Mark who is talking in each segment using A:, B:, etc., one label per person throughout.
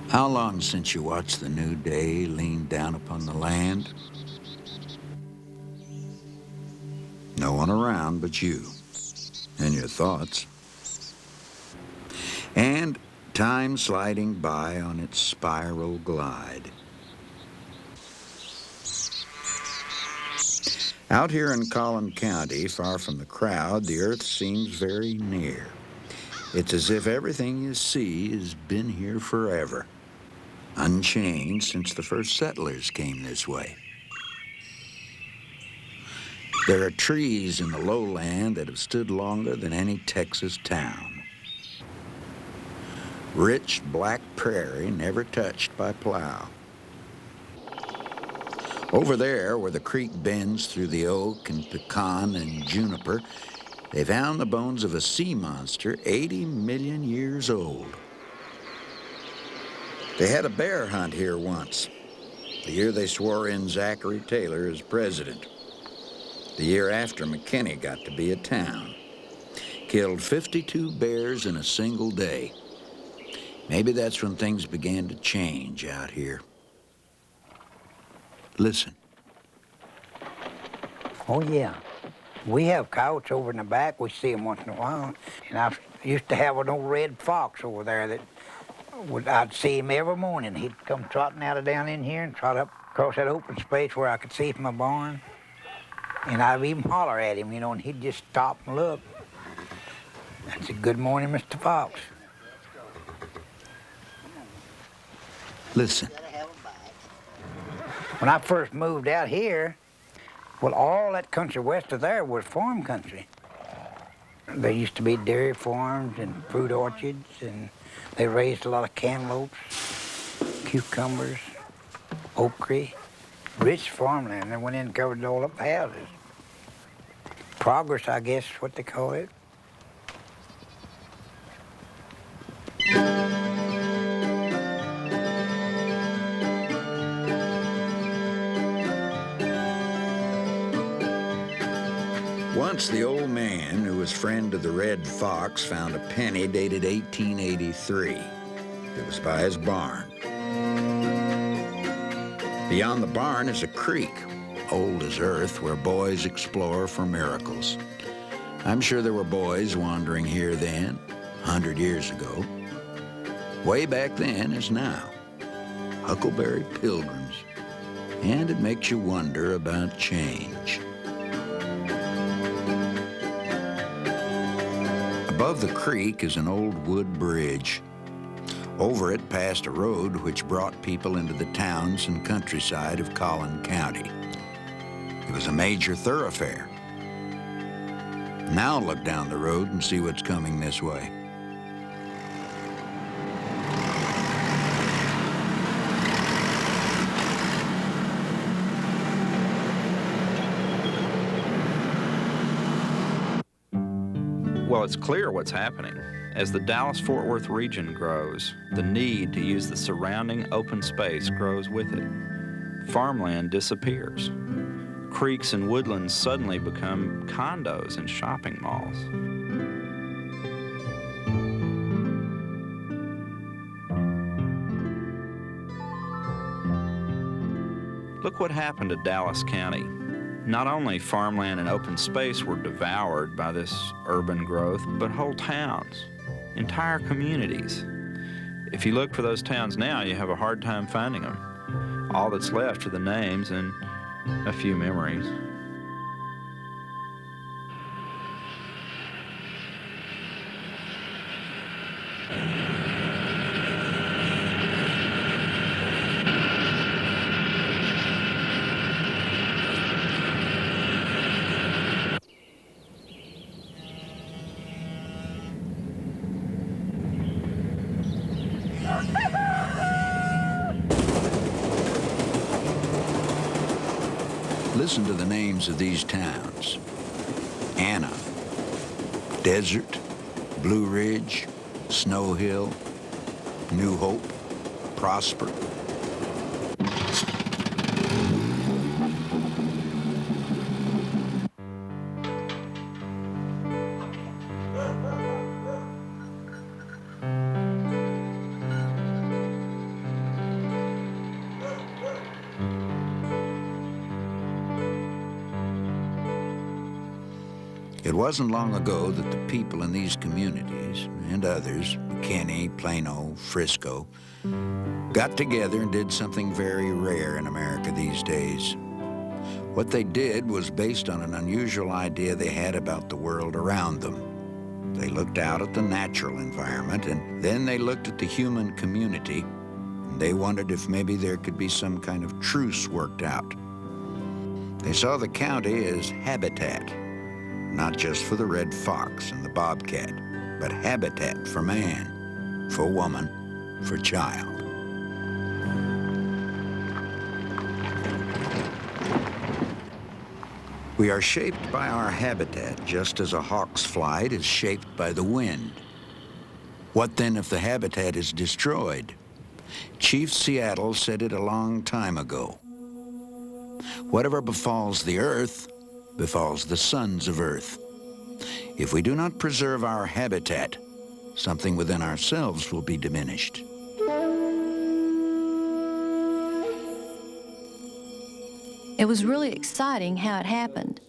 A: How long since you watched the new day lean down upon the land? No one around but you and your thoughts. And time sliding by on its spiral glide. Out here in Collin County, far from the crowd, the earth seems very near. It's as if everything you see has been here forever, unchanged since the first settlers came this way. There are trees in the lowland that have stood longer than any Texas town. Rich black prairie never touched by plow. Over there, where the creek bends through the oak and pecan and juniper, they found the bones of a sea monster 80 million years old. They had a bear hunt here once, the year they swore in Zachary Taylor as president. The year after McKinney got to be a town. Killed 52 bears in a single day. Maybe that's when things began to change out here. Listen.
B: Oh, yeah. We have coyotes over in the back. We see them once in a while. And I used to have an old red fox over there that I'd see him every morning. He'd come trotting out of down in here and trot up across that open space where I could see from my barn. And I'd even holler at him, you know, and he'd just stop and look. I'd say, "Good morning, Mr. Fox."
A: Listen.
B: When I first moved out here, well, all that country west of there was farm country. There used to be dairy farms and fruit orchards, and they raised a lot of cantaloupes, cucumbers, okra, rich farmland. They went in and covered all up the houses. Progress, I guess, is what they call it.
A: Once the old man, who was friend to the red fox, found a penny dated 1883. It was by his barn. Beyond the barn is a creek, old as earth, where boys explore for miracles. I'm sure there were boys wandering here then, 100 years ago. Way back then as now. Huckleberry pilgrims. And it makes you wonder about change. Above the creek is an old wood bridge. Over it passed a road which brought people into the towns and countryside of Collin County. It was a major thoroughfare. Now look down the road and see what's coming this way.
C: Well, it's clear what's happening. As the Dallas-Fort Worth region grows, the need to use the surrounding open space grows with it. Farmland disappears. Creeks and woodlands suddenly become condos and shopping malls. Look what happened to Dallas County. Not only farmland and open space were devoured by this urban growth, but whole towns, entire communities. If you look for those towns now, you have a hard time finding them. All that's left are the names and a few memories.
A: Listen to the names of these towns. Anna, Desert, Blue Ridge, Snow Hill, New Hope, Prosper. It wasn't long ago that the people in these communities, and others, McKinney, Plano, Frisco, got together and did something very rare in America these days. What they did was based on an unusual idea they had about the world around them. They looked out at the natural environment, and then they looked at the human community, and they wondered if maybe there could be some kind of truce worked out. They saw the county as habitat, not just for the red fox and the bobcat, but habitat for man, for woman, for child. We are shaped by our habitat, just as a hawk's flight is shaped by the wind. What then if the habitat is destroyed? Chief Seattle said it a long time ago. Whatever befalls the earth, befalls the sons of earth. If we do not preserve our habitat, something within ourselves will be diminished.
D: It was really exciting how it happened.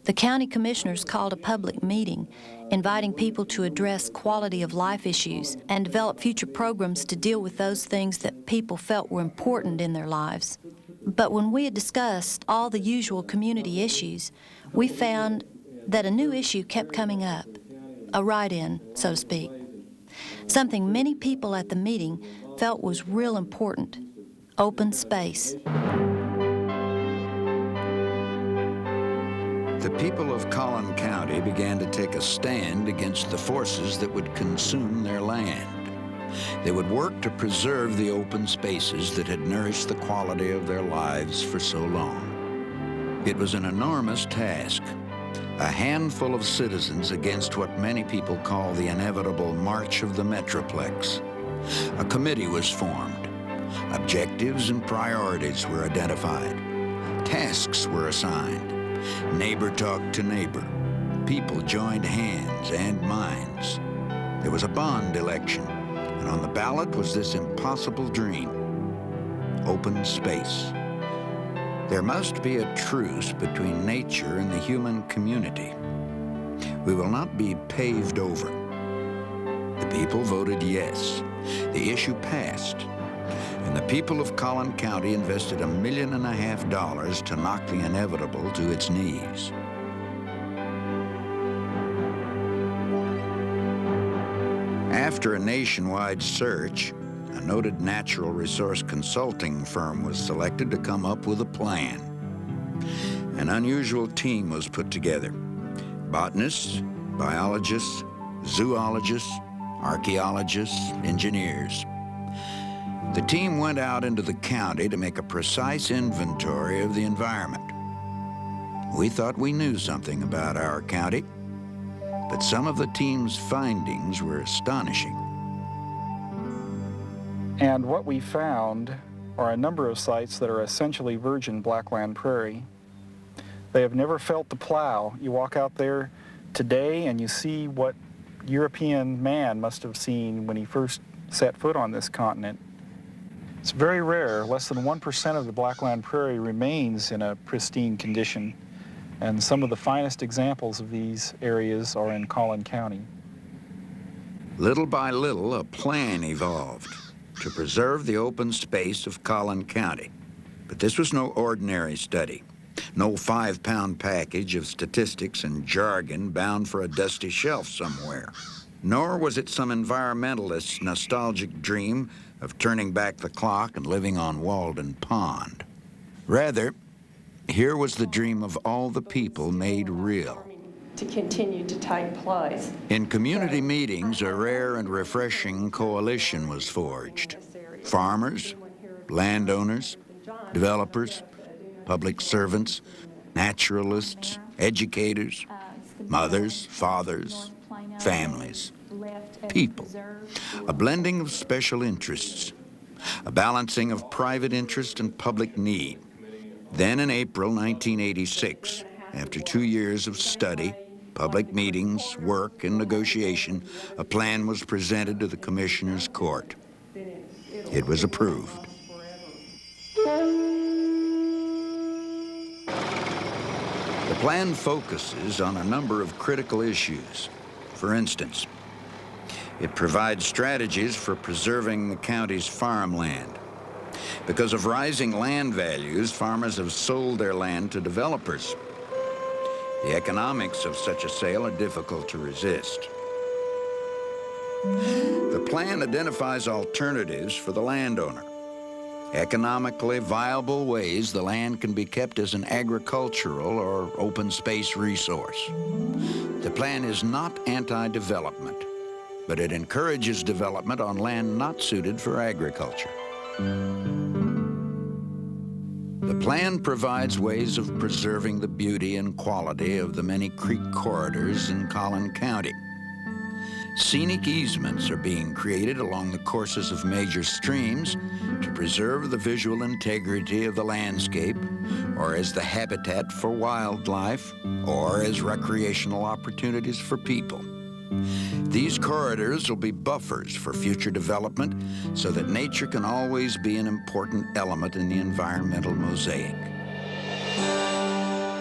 D: The county commissioners called a public meeting, inviting people to address quality of life issues and develop future programs to deal with those things that people felt were important in their lives. But when we had discussed all the usual community issues, we found that a new issue kept coming up, a write-in, so to speak. Something many people at the meeting felt was real important: open space.
A: The people of Collin County began to take a stand against the forces that would consume their land. They would work to preserve the open spaces that had nourished the quality of their lives for so long. It was an enormous task, a handful of citizens against what many people call the inevitable march of the Metroplex. A committee was formed. Objectives and priorities were identified. Tasks were assigned. Neighbor talked to neighbor. People joined hands and minds. There was a bond election, and on the ballot was this impossible dream: open space. There must be a truce between nature and the human community. We will not be paved over. The people voted yes. The issue passed. And the people of Collin County invested $1.5 million to knock the inevitable to its knees. After a nationwide search, a noted natural resource consulting firm was selected to come up with a plan. An unusual team was put together: botanists, biologists, zoologists, archaeologists, engineers. The team went out into the county to make a precise inventory of the environment. We thought we knew something about our county, but some of the team's findings were astonishing.
E: And what we found are a number of sites that are essentially virgin blackland prairie. They have never felt the plow. You walk out there today and you see what European man must have seen when he first set foot on this continent. It's very rare. Less than 1% of the blackland prairie remains in a pristine condition, and some of the finest examples of these areas are in Collin County.
A: Little by little, a plan evolved to preserve the open space of Collin County. But this was no ordinary study, no 5-pound package of statistics and jargon bound for a dusty shelf somewhere. Nor was it some environmentalist's nostalgic dream of turning back the clock and living on Walden Pond. Rather, here was the dream of all the people made real.
F: To continue to take place.
A: In community meetings, a rare and refreshing coalition was forged. Farmers, landowners, developers, public servants, naturalists, educators, mothers, fathers, families, people. A blending of special interests, a balancing of private interest and public need. Then in April 1986, after 2 years of study, public meetings, work, and negotiation, a plan was presented to the Commissioner's Court. It was approved. The The plan focuses on a number of critical issues. For instance, it provides strategies for preserving the county's farmland. Because of rising land values, farmers have sold their land to developers. The economics of such a sale are difficult to resist. The plan identifies alternatives for the landowner. Economically viable ways the land can be kept as an agricultural or open space resource. The plan is not anti-development, but it encourages development on land not suited for agriculture. The plan provides ways of preserving the beauty and quality of the many creek corridors in Collin County. Scenic easements are being created along the courses of major streams to preserve the visual integrity of the landscape, or as the habitat for wildlife, or as recreational opportunities for people. These corridors will be buffers for future development so that nature can always be an important element in the environmental mosaic.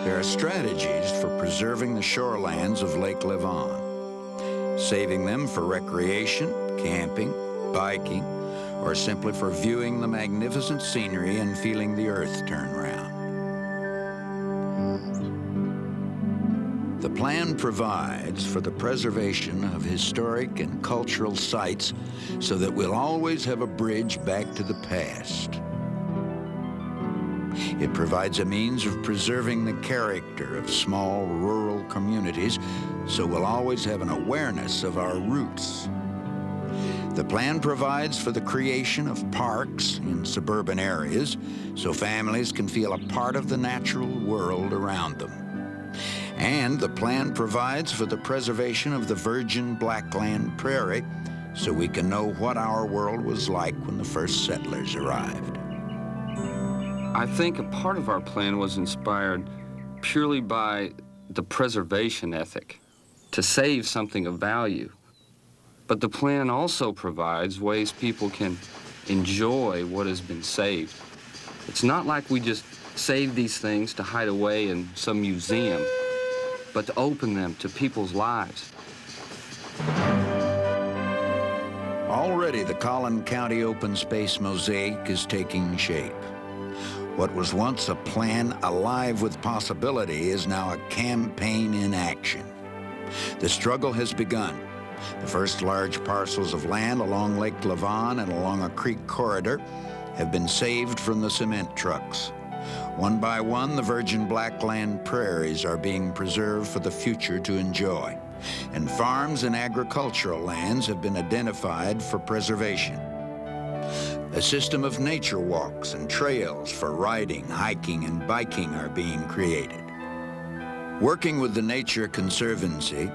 A: There are strategies for preserving the shorelands of Lake Levon, saving them for recreation, camping, biking, or simply for viewing the magnificent scenery and feeling the earth turn round. The plan provides for the preservation of historic and cultural sites so that we'll always have a bridge back to the past. It provides a means of preserving the character of small rural communities so we'll always have an awareness of our roots. The plan provides for the creation of parks in suburban areas so families can feel a part of the natural world around them. And the plan provides for the preservation of the virgin Blackland Prairie so we can know what our world was like when the first settlers arrived.
G: I think a part of our plan was inspired purely by the preservation ethic, to save something of value. But the plan also provides ways people can enjoy what has been saved. It's not like we just save these things to hide away in some museum, but to open them to people's lives.
A: Already the Collin County open space mosaic is taking shape. What was once a plan alive with possibility is now a campaign in action. The struggle has begun. The first large parcels of land along Lake Levon and along a creek corridor have been saved from the cement trucks. One by one, the virgin Blackland prairies are being preserved for the future to enjoy, and farms and agricultural lands have been identified for preservation. A system of nature walks and trails for riding, hiking, and biking are being created. Working with the Nature Conservancy,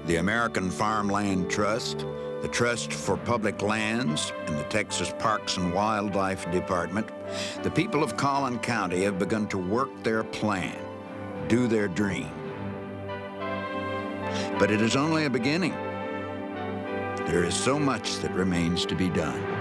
A: the American Farmland Trust, the Trust for Public Lands, and the Texas Parks and Wildlife Department, the people of Collin County have begun to work their plan, do their dream. But it is only a beginning. There is so much that remains to be done.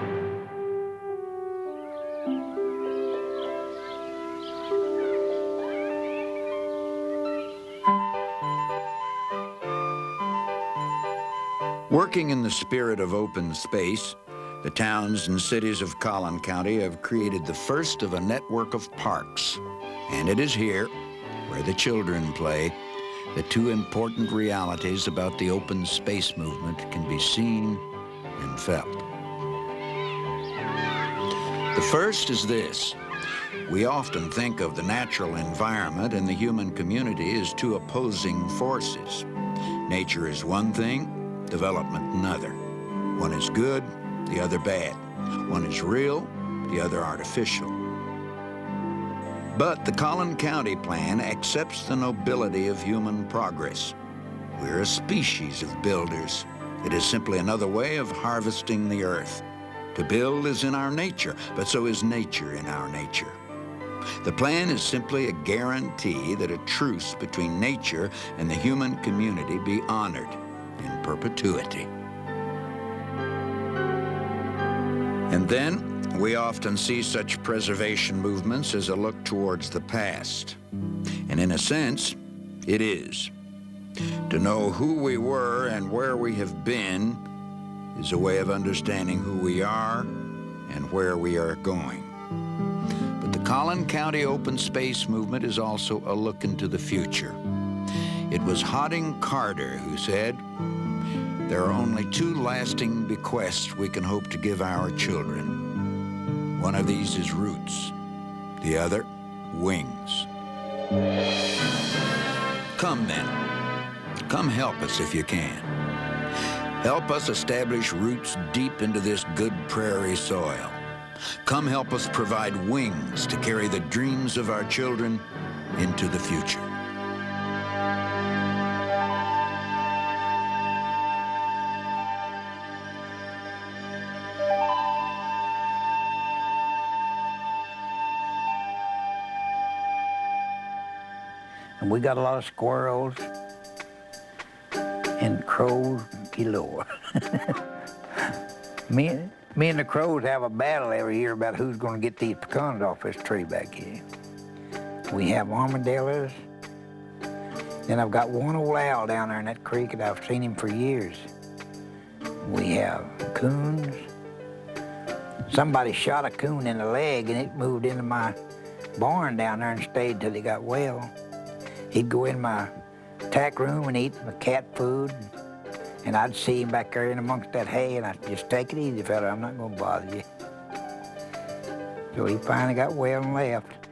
A: Working in the spirit of open space, the towns and cities of Collin County have created the first of a network of parks. And it is here, where the children play, that two important realities about the open space movement can be seen and felt. The first is this. We often think of the natural environment and the human community as two opposing forces. Nature is one thing, development another. One is good, the other bad. One is real, the other artificial. But the Collin County plan accepts the nobility of human progress. We're a species of builders. It is simply another way of harvesting the earth. To build is in our nature, but so is nature in our nature. The plan is simply a guarantee that a truce between nature and the human community be honored in perpetuity. And then, we often see such preservation movements as a look towards the past. And in a sense, It is. To know who we were and where we have been is a way of understanding who we are and where we are going. But the Collin County Open Space Movement is also a look into the future. It was Hodding Carter who said, "There are only two lasting bequests we can hope to give our children. One of these is roots, the other, wings." Come then. Come help us if you can. Help us establish roots deep into this good prairie soil. Come help us provide wings to carry the dreams of our children into the future.
B: And we got a lot of squirrels and crows galore. me and the crows have a battle every year about who's going to get these pecans off this tree back here. We have armadillos. Then I've got one old owl down there in that creek, and I've seen him for years. We have coons. Somebody shot a coon in the leg, and it moved into my barn down there and stayed till he got well. He'd go in my tack room and eat my cat food, and I'd see him back there in amongst that hay, and I'd just, "Take it easy, fella, I'm not gonna bother you." So he finally got well and left.